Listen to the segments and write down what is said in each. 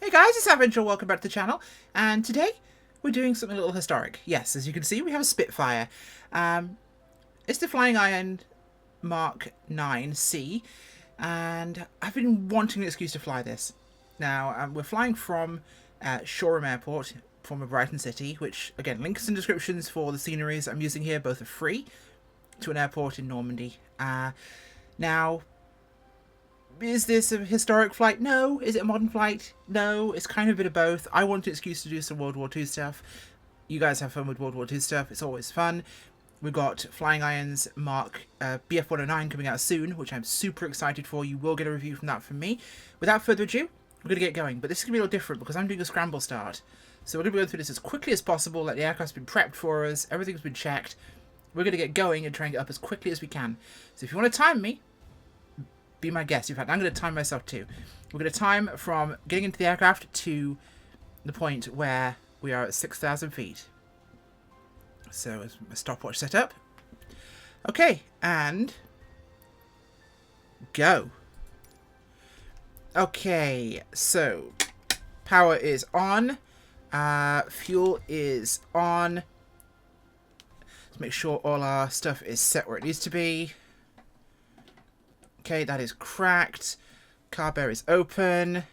Hey guys, it's Adventure. Welcome back to the channel. And today we're doing something a little historic. Yes, as you can see, we have a Spitfire. It's the Flying Iron Mark 9C, and I've been wanting an excuse to fly this. Now, we're flying from Shoreham Airport, former Brighton City, which, again, links and descriptions for the sceneries I'm using here, both are free, to an airport in Normandy. Now, is this a historic flight? No. Is it a modern flight? No. It's kind of a bit of both. I want an excuse to do some World War II stuff. You guys have fun with World War II stuff. It's always fun. We've got Flying Iron's Mark BF-109 coming out soon, which I'm super excited for. You will get a review from that from me. Without further ado, we're going to get going. But this is going to be a little different because I'm doing a scramble start. So we're going to be going through this as quickly as possible. Like, the aircraft's been prepped for us. Everything's been checked. We're going to get going and try and get up as quickly as we can. So if you want to time me, be my guest. In fact, I'm going to time myself too. We're going to time from getting into the aircraft to the point where we are at 6,000 feet. So, is my stopwatch set up? Okay, and go. Okay, so power is on. Fuel is on. Let's make sure all our stuff is set where it needs to be. Okay, that is cracked. Carb is open.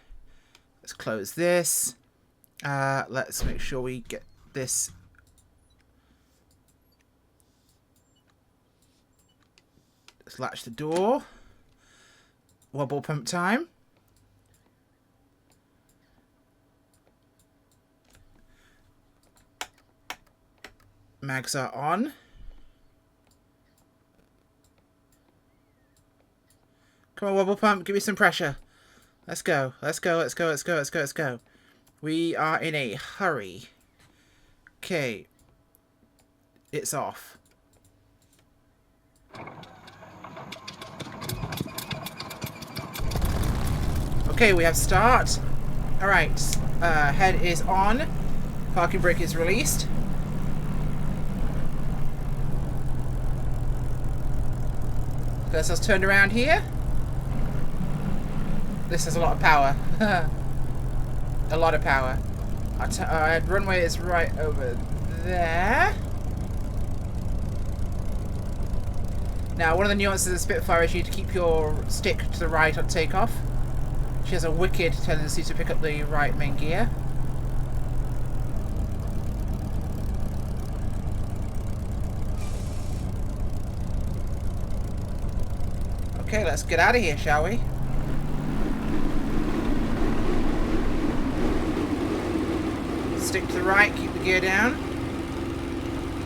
Let's close this. Let's make sure we get this. Let's latch the door. Wobble pump time. Mags are on. Come on, wobble pump, give me some pressure. Let's go, let's go, let's go, let's go, let's go, let's go. We are in a hurry. Okay. It's off. Okay, we have start. Alright, head is on. Parking brake is released. Get ourselves turned around here. This has a lot of power. A lot of power. Our runway is right over there. Now, one of the nuances of Spitfire is you need to keep your stick to the right on takeoff. She has a wicked tendency to pick up the right main gear. Okay, let's get out of here, shall we? Stick to the right, keep the gear down.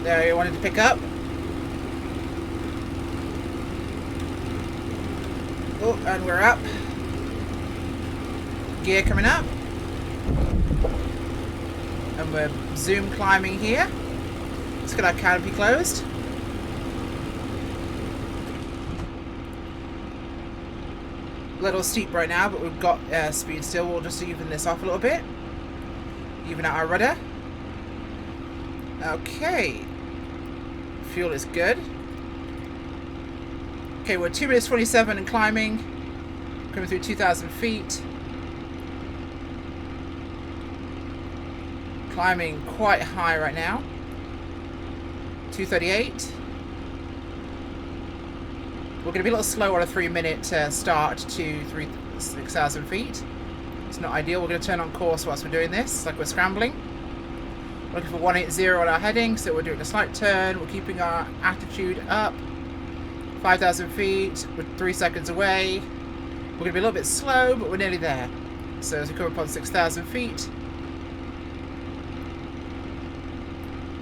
There, you wanted to pick up. Oh, and we're up. Gear coming up. And we're zoom climbing here. Let's get our canopy closed. A little steep right now, but we've got speed still. We'll just even this off a little bit. Even out our rudder. Okay. Fuel is good. Okay, we're 2 minutes 27 and climbing. Coming through 2,000 feet. Climbing quite high right now. 238. We're going to be a little slow on a 3-minute start to 6,000 feet. It's not ideal. We're going to turn on course whilst we're doing this, like we're scrambling. We're looking for 180 on our heading, so we're doing a slight turn. We're keeping our attitude up. 5,000 feet. We're 3 seconds away. We're going to be a little bit slow, but we're nearly there. So as we come upon 6,000 feet.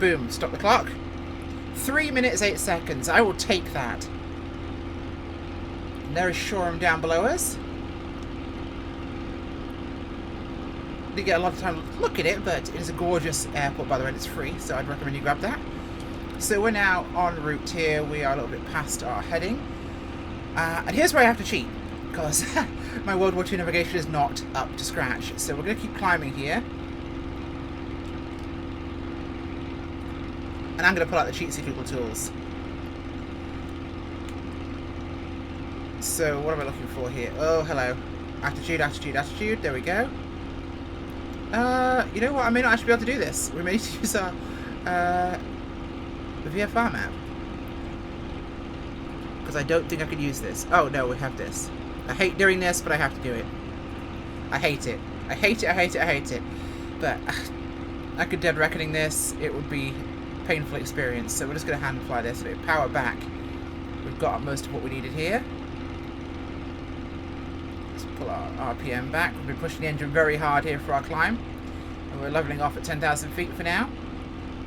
Boom. Stop the clock. 3 minutes, 8 seconds. I will take that. And there is Shoreham down below us. Didn't get a lot of time to look at it, but it is a gorgeous airport, by the way, and it's free, so I'd recommend you grab that. So we're now en route here. We are a little bit past our heading. And here's where I have to cheat, because my World War II navigation is not up to scratch. So we're going to keep climbing here. And I'm going to pull out the cheat secret little tools. So what am I looking for here? Oh, hello. Attitude, attitude, attitude. There we go. You know what? I may not actually be able to do this. We may need to use our the VFR map. Because I don't think I could use this. Oh, no, we have this. I hate doing this, but I have to do it. I hate it. I hate it, I hate it, I hate it. But I could dead reckoning this. It would be a painful experience. So we're just going to hand fly this. Power back. We've got most of what we needed here. Let's pull our RPM back. We've been pushing the engine very hard here for our climb. And we're leveling off at 10,000 feet for now.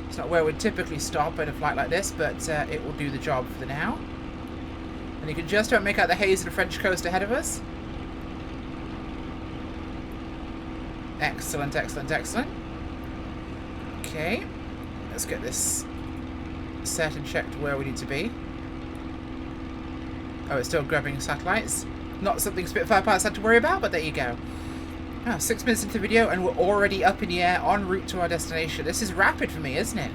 It's not where we'd typically stop in a flight like this, but it will do the job for now. And you can just about make out the haze of the French coast ahead of us. Excellent, excellent, excellent. Okay, let's get this set and checked where we need to be. Oh, it's still grabbing satellites. Not something Spitfire pilots had to worry about, but there you go. Oh, 6 minutes into the video and we're already up in the air en route to our destination. This is rapid for me, isn't it?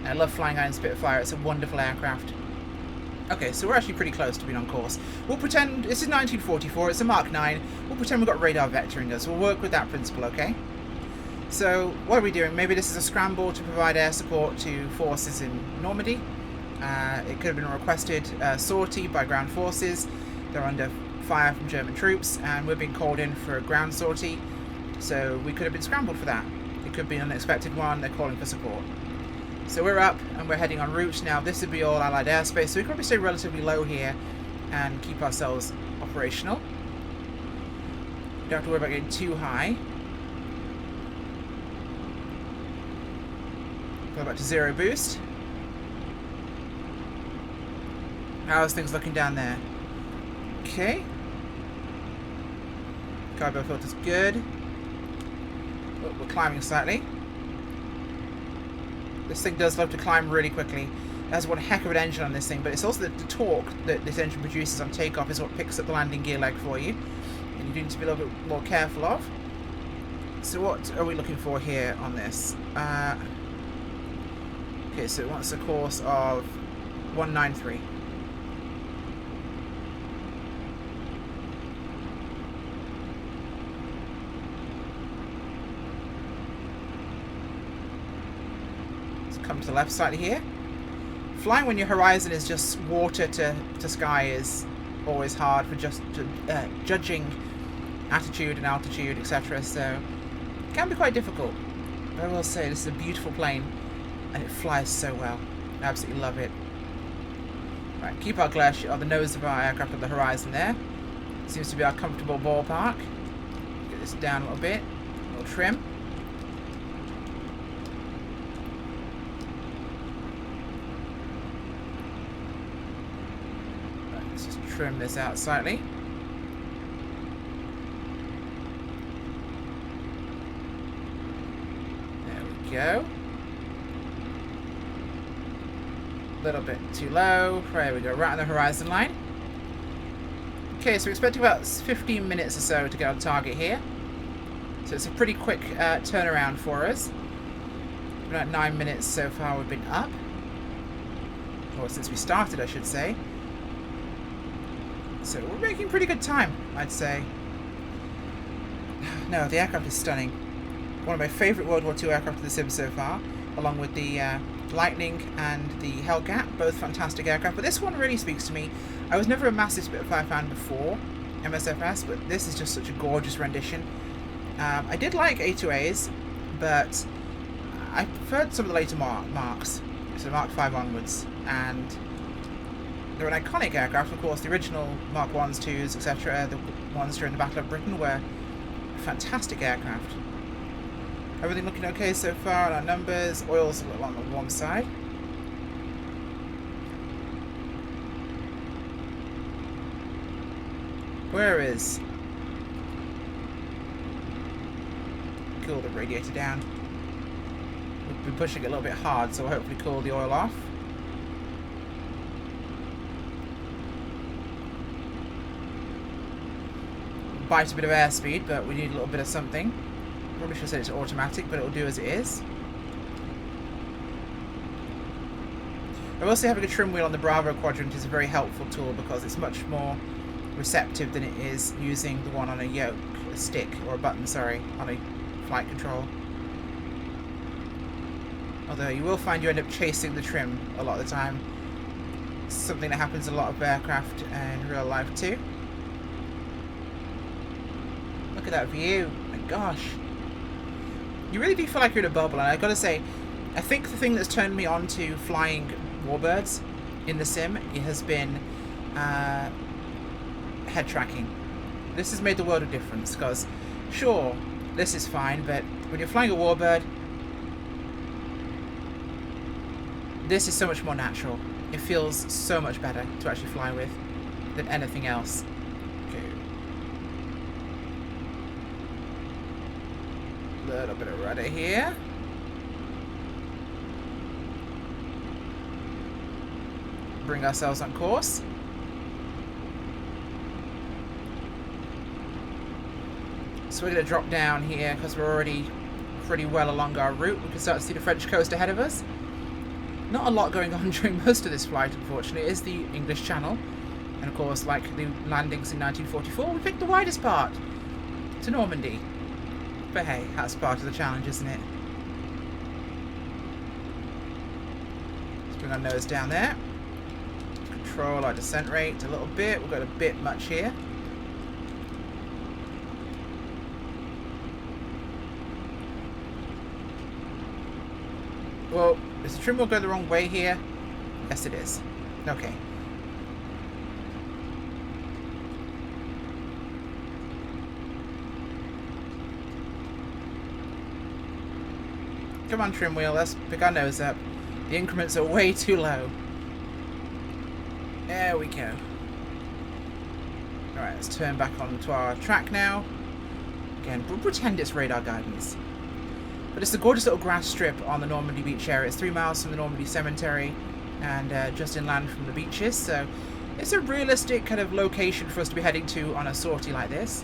I love FiyingIron Spitfire. It's a wonderful aircraft. Okay, so we're actually pretty close to being on course. We'll pretend this is 1944. It's a Mark 9. We'll pretend we've got radar vectoring us. We'll work with that principle, okay? So what are we doing? Maybe this is a scramble to provide air support to forces in Normandy. It could have been a requested sortie by ground forces. They're under fire from German troops, and we're being called in for a ground sortie. So we could have been scrambled for that. It could be an unexpected one. They're calling for support. So we're up and we're heading en route. Now this would be all Allied airspace, so we can probably stay relatively low here and keep ourselves operational. We don't have to worry about getting too high. Go back to zero boost. How's things looking down there? Okay. Cargo filter's good. Oh, we're climbing slightly. This thing does love to climb really quickly. It has one heck of an engine on this thing, but it's also the torque that this engine produces on takeoff is what picks up the landing gear leg for you. And you do need to be a little bit more careful of. So what are we looking for here on this? Okay, so it wants a course of 193. Come to the left slightly here. Flying when your horizon is just water to sky is always hard for just judging attitude and altitude, etc. So it can be quite difficult. But I will say this is a beautiful plane and it flies so well. I absolutely love it. Right, keep our glare on the nose of our aircraft on the horizon there. Seems to be our comfortable ballpark. Get this down a little bit, a little trim. Trim this out slightly. There we go. A little bit too low. There we go, right on the horizon line. Okay, so we're expecting about 15 minutes or so to get on target here. So it's a pretty quick turnaround for us. About 9 minutes so far we've been up. Or since we started, I should say. So we're making pretty good time, I'd say. No, the aircraft is stunning. One of my favourite World War II aircraft in the sim so far, along with the Lightning and the Hellcat, both fantastic aircraft. But this one really speaks to me. I was never a massive Spitfire fan before MSFS, but this is just such a gorgeous rendition. I did like A2As, but I preferred some of the later marks, so Mark 5 onwards, and they're an iconic aircraft. Of course, the original Mark 1s, 2s, etc., the ones during the Battle of Britain were fantastic aircraft. Everything looking okay so far on our numbers. Oil's a little on the warm side. Where is... Cool the radiator down. We've been pushing it a little bit hard, so we'll hopefully cool the oil off. Bite a bit of airspeed, but we need a little bit of something. Probably should say it's automatic, but it'll do as it is. I will say having a trim wheel on the Bravo quadrant is a very helpful tool because it's much more receptive than it is using the one on a yoke, stick, or a button, sorry, on a flight control. Although you will find you end up chasing the trim a lot of the time. It's something that happens in a lot of aircraft in real life too. Look at that view, my gosh. You really do feel like you're in a bubble, and I gotta say, I think the thing that's turned me on to flying warbirds in the sim, it has been head tracking. This has made the world of difference, because sure, this is fine, but when you're flying a warbird, this is so much more natural. It feels so much better to actually fly with than anything else. Okay. Little bit of rudder here. Bring ourselves on course. So we're going to drop down here because we're already pretty well along our route. We can start to see the French coast ahead of us. Not a lot going on during most of this flight, unfortunately. It is the English Channel. And of course, like the landings in 1944, we picked the widest part to Normandy. But hey, that's part of the challenge, isn't it? Let's bring our nose down there. Control our descent rate a little bit. We've got a bit much here. Well, is the trim wheel going the wrong way here? Yes, it is. Okay. Come on, trim wheel. Let's pick our nose up. The increments are way too low. There we go. Alright, let's turn back onto our track now. Again, we'll pretend it's radar guidance. But it's a gorgeous little grass strip on the Normandy beach area. It's 3 miles from the Normandy cemetery and just inland from the beaches. So it's a realistic kind of location for us to be heading to on a sortie like this.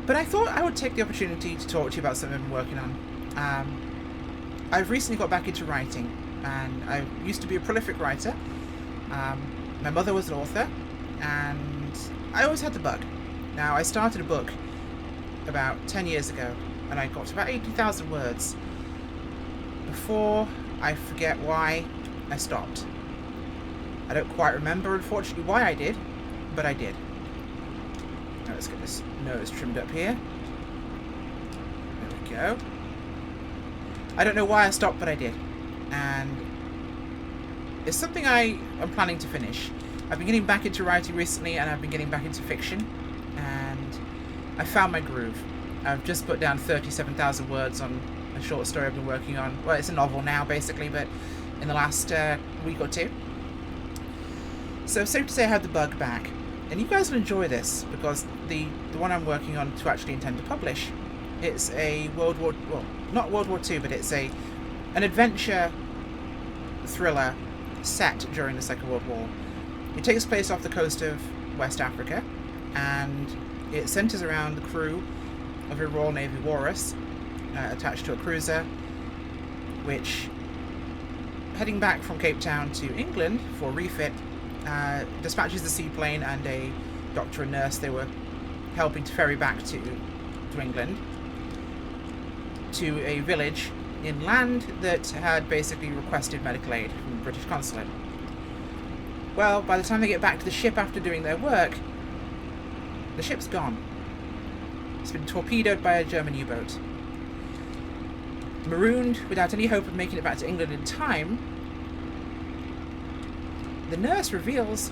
But I thought I would take the opportunity to talk to you about something I've been working on. I've recently got back into writing, and I used to be a prolific writer. My mother was an author, and I always had the bug. Now, I started a book about 10 years ago, and I got to about 80,000 words. Before I forget why, I stopped. I don't quite remember, unfortunately, why I did, but I did. Now let's get this nose trimmed up here. There we go. I don't know why I stopped, but I did. And it's something I am planning to finish. I've been getting back into writing recently, and I've been getting back into fiction, and I found my groove. I've just put down 37,000 words on a short story I've been working on. Well, it's a novel now, basically, but in the last week or two. So, safe to say I had the bug back. And you guys will enjoy this, because the one I'm working on to actually intend to publish, it's a World War... well, not World War II, but it's an adventure thriller set during the Second World War. It takes place off the coast of West Africa, and it centres around the crew of a Royal Navy walrus attached to a cruiser, which, heading back from Cape Town to England for refit, dispatches the seaplane and a doctor and nurse they were helping to ferry back to England to a village inland that had basically requested medical aid from the British consulate. Well, by the time they get back to the ship after doing their work, the ship's gone. It's been torpedoed by a German U-boat. Marooned without any hope of making it back to England in time, the nurse reveals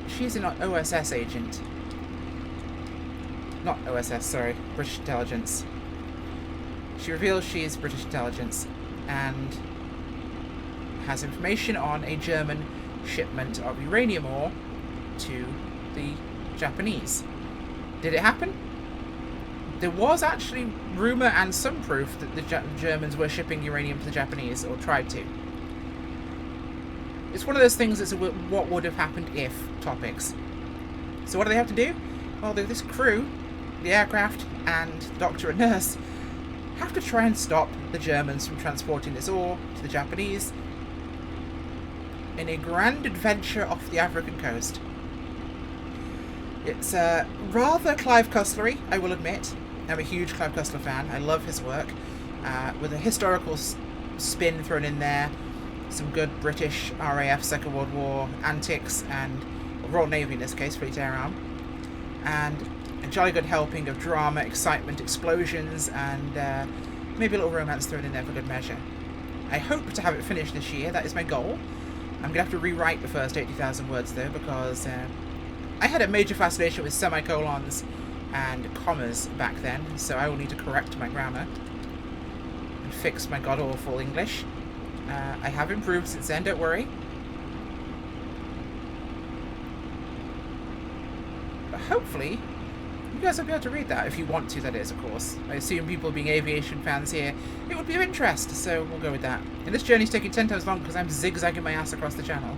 she's an OSS agent. Not OSS, sorry, British intelligence. She reveals she is British intelligence and has information on a German shipment of uranium ore to the Japanese. Did it happen? There was actually rumour and some proof that the Germans were shipping uranium to the Japanese, or tried to. It's one of those things that's a what would have happened if topics. So what do they have to do? Well, this crew, the aircraft, and doctor and nurse have to try and stop the Germans from transporting this ore to the Japanese in a grand adventure off the African coast. It's rather Clive Cusslery, I will admit. I'm a huge Clive Cussler fan. I love his work. With a historical spin thrown in there, some good British RAF Second World War antics, and Royal Navy in this case, Fleet Air Arm, and a jolly good helping of drama, excitement, explosions, and maybe a little romance thrown in there for good measure. I hope to have it finished this year. That is my goal. I'm going to have to rewrite the first 80,000 words though, because I had a major fascination with semicolons and commas back then, so I will need to correct my grammar and fix my god-awful English. I have improved since then, don't worry. But hopefully, you guys will be able to read that, if you want to, that is, of course. I assume people being aviation fans here, it would be of interest, so we'll go with that. And this journey's taking 10 times long because I'm zigzagging my ass across the channel.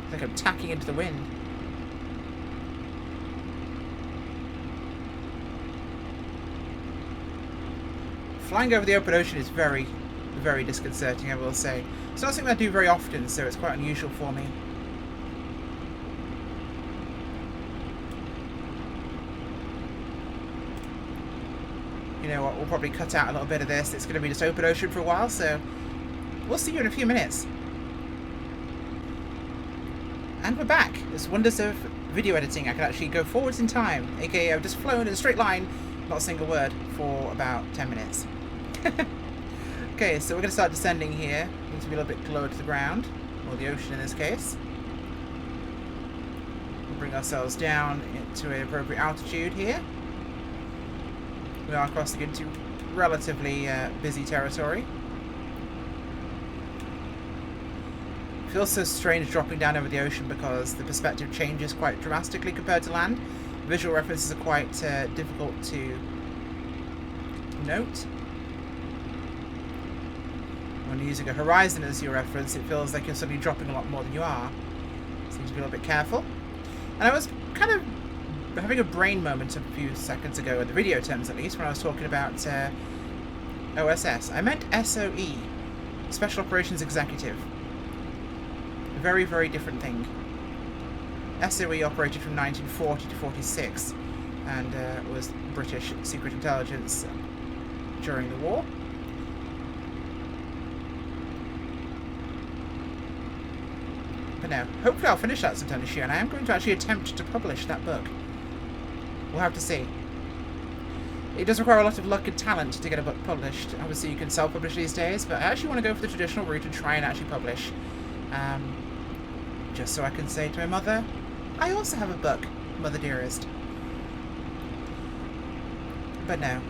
It's like I'm tacking into the wind. Flying over the open ocean is very, very disconcerting, I will say. It's not something I do very often, so it's quite unusual for me. You know what, we'll probably cut out a little bit of this. It's going to be just open ocean for a while, so we'll see you in a few minutes. And we're back. It's wonders of video editing. I can actually go forwards in time, aka I've just flown in a straight line, not a single word, for about 10 minutes. Okay, so we're going to start descending here. Need to be a little bit lower to the ground, or the ocean in this case. We'll bring ourselves down into an appropriate altitude here. We are crossing into relatively busy territory. It feels so strange dropping down over the ocean because the perspective changes quite dramatically compared to land. Visual references are quite difficult to note. When you're using a horizon as your reference, it feels like you're suddenly dropping a lot more than you are. So you need to be a little bit careful. And I was kind of having a brain moment a few seconds ago, in the video terms at least, when I was talking about OSS. I meant SOE, Special Operations Executive. A very, very different thing. SOE operated from 1940 to 46 and was British secret intelligence during the war. But no, hopefully I'll finish that sometime this year, and I am going to actually attempt to publish that book. We'll have to see. It does require a lot of luck and talent to get a book published. Obviously you can self-publish these days, but I actually want to go for the traditional route and try and actually publish. Just so I can say to my mother, I also have a book, Mother Dearest. But no.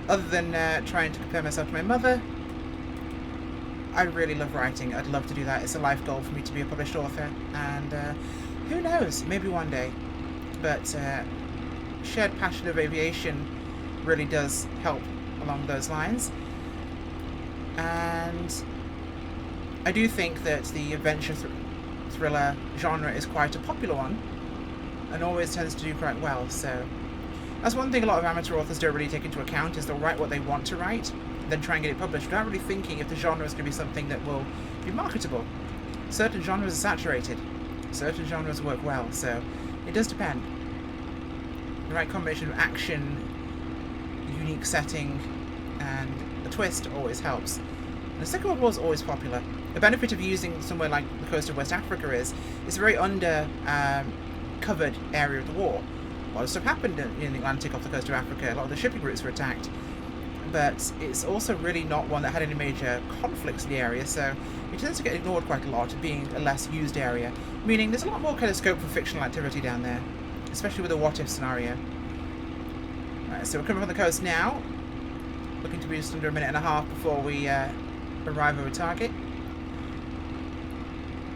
Other than trying to compare myself to my mother, I really love writing. I'd love to do that. It's a life goal for me to be a published author. And who knows, maybe one day. But shared passion of aviation really does help along those lines. And I do think that the adventure thriller genre is quite a popular one and always tends to do quite well. So that's one thing a lot of amateur authors don't really take into account, is they'll write what they want to write, then try and get it published without really thinking if the genre is going to be something that will be marketable. Certain genres are saturated. Certain genres work well, so it does depend. The right combination of action, unique setting, and a twist always helps. And the Second World War is always popular. The benefit of using somewhere like the coast of West Africa is it's a very covered area of the war. A lot of stuff happened in the Atlantic off the coast of Africa. A lot of the shipping routes were attacked. But it's also really not one that had any major conflicts in the area, so it tends to get ignored quite a lot, being a less used area. Meaning there's a lot more kind of scope for fictional activity down there, especially with the what-if scenario. Right, so we're coming from the coast now. Looking to be just under a minute and a half before we arrive over target.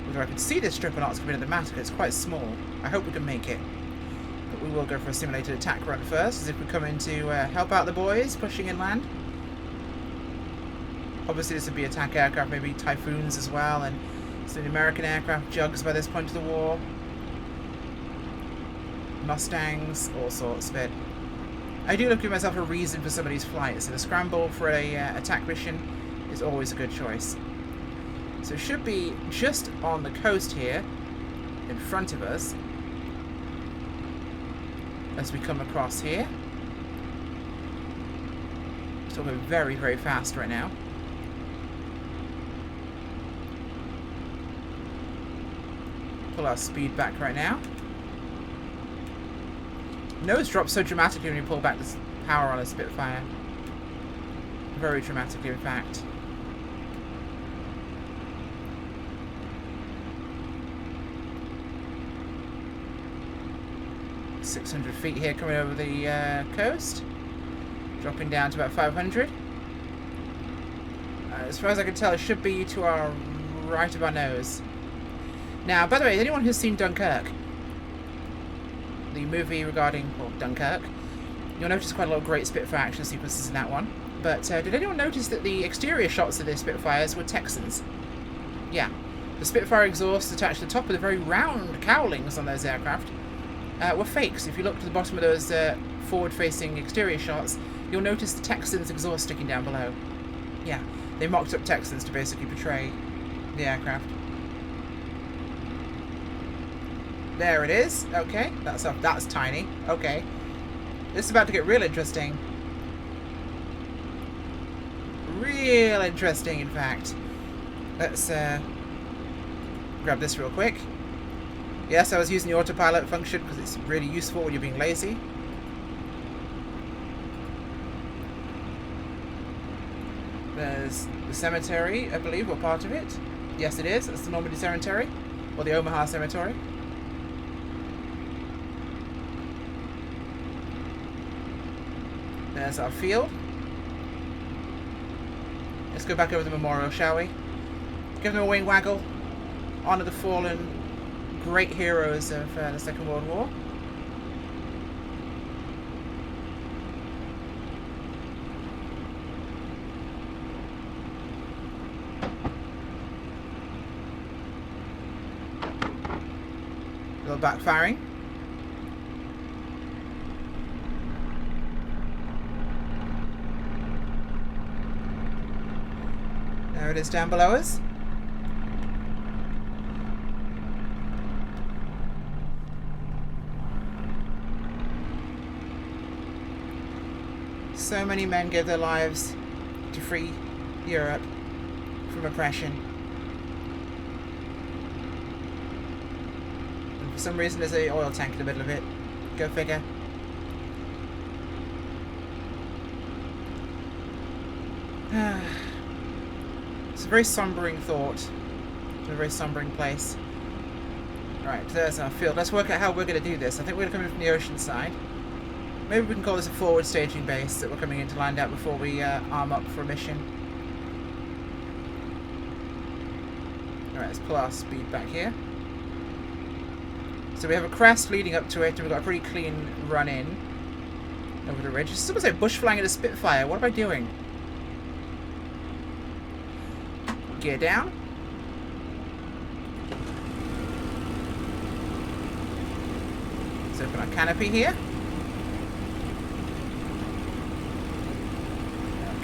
Whether I can see this strip or not is going to be another matter, because it's quite small. I hope we can make it. But we will go for a simulated attack run first, as if we're coming to help out the boys pushing inland. Obviously this would be attack aircraft, maybe Typhoons as well, and some American aircraft, Jugs by this point of the war. Mustangs, all sorts of it. I do look at myself a reason for some of these flights, and a Scramble for a attack mission is always a good choice. So it should be just on the coast here, in front of us. as we come across here. Still going very, very fast right now. Pull our speed back right now. Nose drops so dramatically when you pull back the power on a Spitfire. Very dramatically, in fact. .600 feet here coming over the coast. Dropping down to about 500. As far as I can tell, it should be to our right of our nose. Now, by the way, anyone who's seen Dunkirk, the movie regarding, well, Dunkirk, you'll notice quite a lot of great Spitfire action sequences in that one. But did anyone notice that the exterior shots of the Spitfires were Texans? Yeah. The Spitfire exhausts attached to the top of the very round cowlings on those aircraft were fakes. If you look to the bottom of those forward-facing exterior shots, you'll notice the Texans exhaust sticking down below. Yeah, they mocked up Texans to basically portray the aircraft. There it is. Okay, that's tiny. Okay. This is about to get real interesting. Real interesting, in fact. Let's grab this real quick. Yes, I was using the autopilot function because it's really useful when you're being lazy. There's the cemetery, I believe, or part of it. Yes, it is. It's the Normandy cemetery, or the Omaha cemetery. There's our field. Let's go back over the memorial, shall we? Give them a wing waggle. Honour the fallen great heroes of the Second World War. A little backfiring. There it is down below us. So many men gave their lives to free Europe from oppression. And for some reason there's an oil tank in the middle of it. Go figure. It's a very sombering thought. It's a very sombering place. Right, there's our field. Let's work out how we're going to do this. I think we're going to come in from the ocean side. Maybe we can call this a forward staging base that we're coming in to land out before we arm up for a mission. Alright, let's pull our speed back here. So we have a crest leading up to it, and we've got a pretty clean run in over the ridge. This is almost like bush flying at a Spitfire. What am I doing? Gear down. Let's open our canopy here.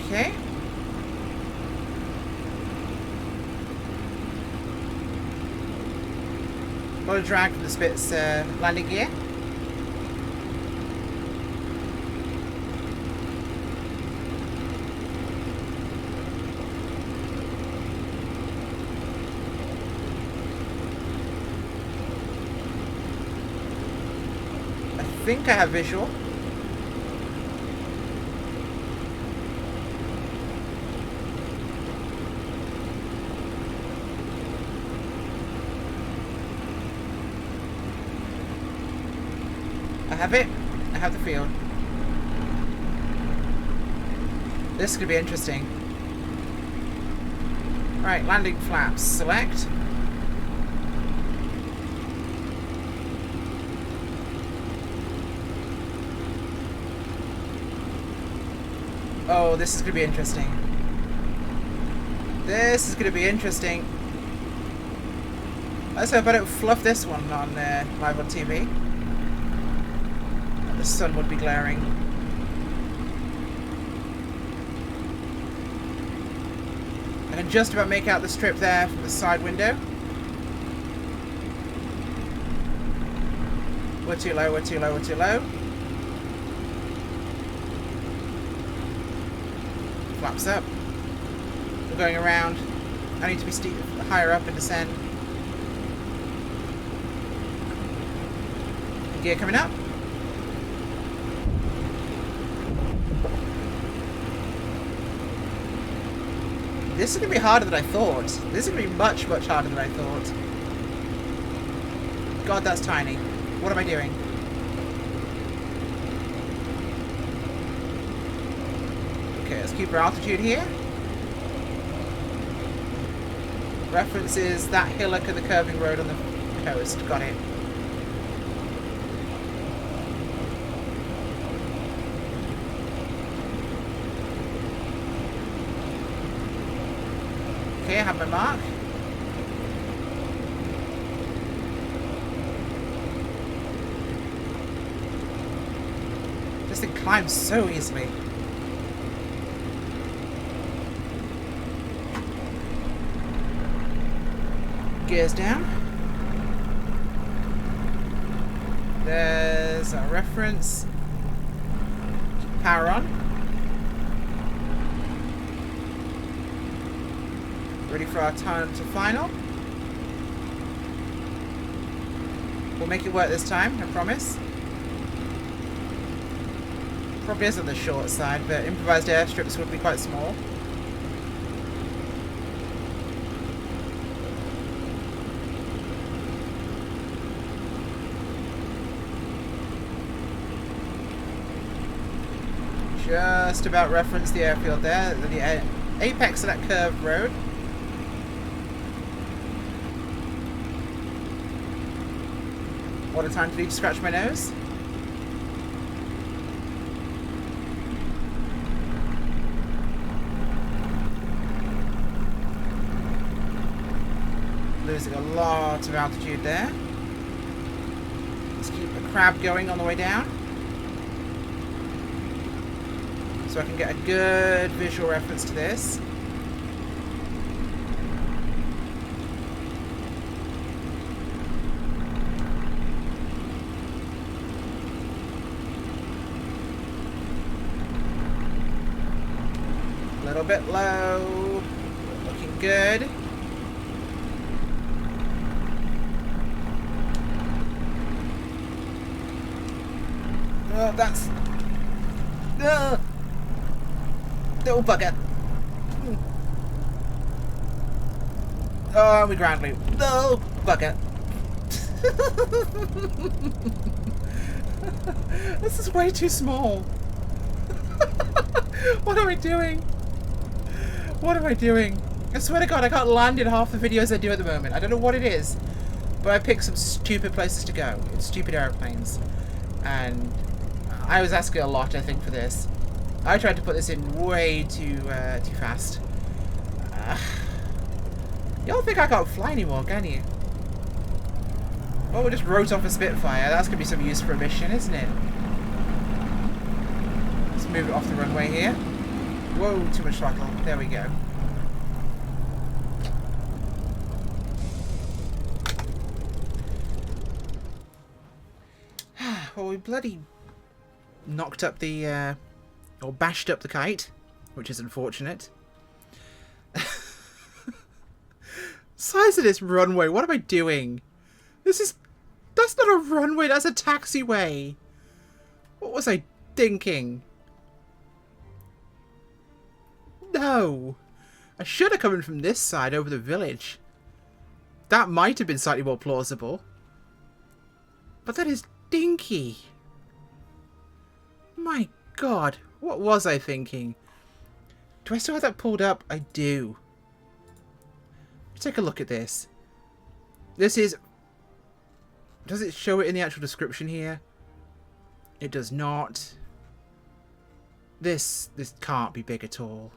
Okay. A lot of drag from the Spit's landing gear. I think I have visual. I have it. I have the field. This could be interesting. Right, landing flaps. Select. Oh, this is going to be interesting. This is going to be interesting. Let's hope I don't fluff this one on live on TV. The sun would be glaring. I can just about make out the strip there from the side window. We're too low, we're too low, we're too low. flaps up. We're going around. I need to be higher up and descend. Gear coming up. This is going to be harder than I thought. This is going to be much, much harder than I thought. God, that's tiny. What am I doing? Okay, let's keep our altitude here. Reference is that hillock of the curving road on the coast. Got it. Okay, I have my mark. This thing climbs so easily. Gears down. There's our reference. Power on. Ready for our time to final. We'll make it work this time, I promise. Probably is on the short side, but improvised airstrips would be quite small. Just about reference the airfield there, the apex of that curved road. What a time to need to scratch my nose. Losing a lot of altitude there. Let's keep the crab going on the way down, so I can get a good visual reference to this. A little bit low. Looking good. Oh, that's... little bugger. Oh, we ground loop. No, bugger. This is way too small. What am I doing? What am I doing? I swear to God, I can't land in half the videos I do at the moment. I don't know what it is, but I picked some stupid places to go. It's stupid airplanes. And I was asking a lot, I think, for this. I tried to put this in way too fast. You don't think I can't fly anymore, can you? Well, we just wrote off a Spitfire. That's going to be some use for a mission, isn't it? Let's move it off the runway here. Whoa, too much throttle. There we go. Well, we bloody knocked up the, or bashed up the kite, which is unfortunate. Size of this runway, what am I doing? That's not a runway, that's a taxiway. What was I thinking? No. I should have come in from this side over the village. That might have been slightly more plausible. But that is dinky. My God, what was I thinking? Do I still have that pulled up? I do. Take a look at this. This is... Does it show it in the actual description here? It does not. This can't be big at all.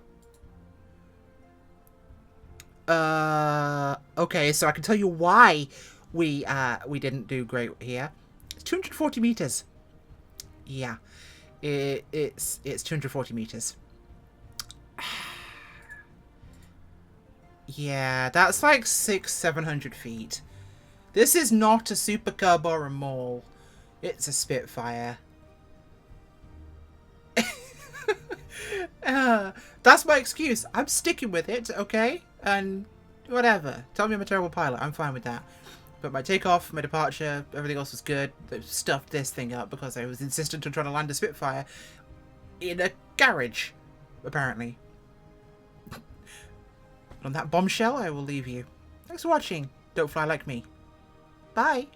Okay, so I can tell you why we didn't do great here. It's 240 meters. Yeah, it's 240 meters. Yeah, that's like 600-700 feet. This is not a Super Cub or a Maul. It's a Spitfire. That's my excuse. I'm sticking with it, okay? And whatever. Tell me I'm a terrible pilot. I'm fine with that. But my takeoff, my departure, everything else was good. They stuffed this thing up because I was insistent on trying to land a Spitfire in a garage, apparently. On that bombshell, I will leave you. Thanks for watching. Don't fly like me. Bye.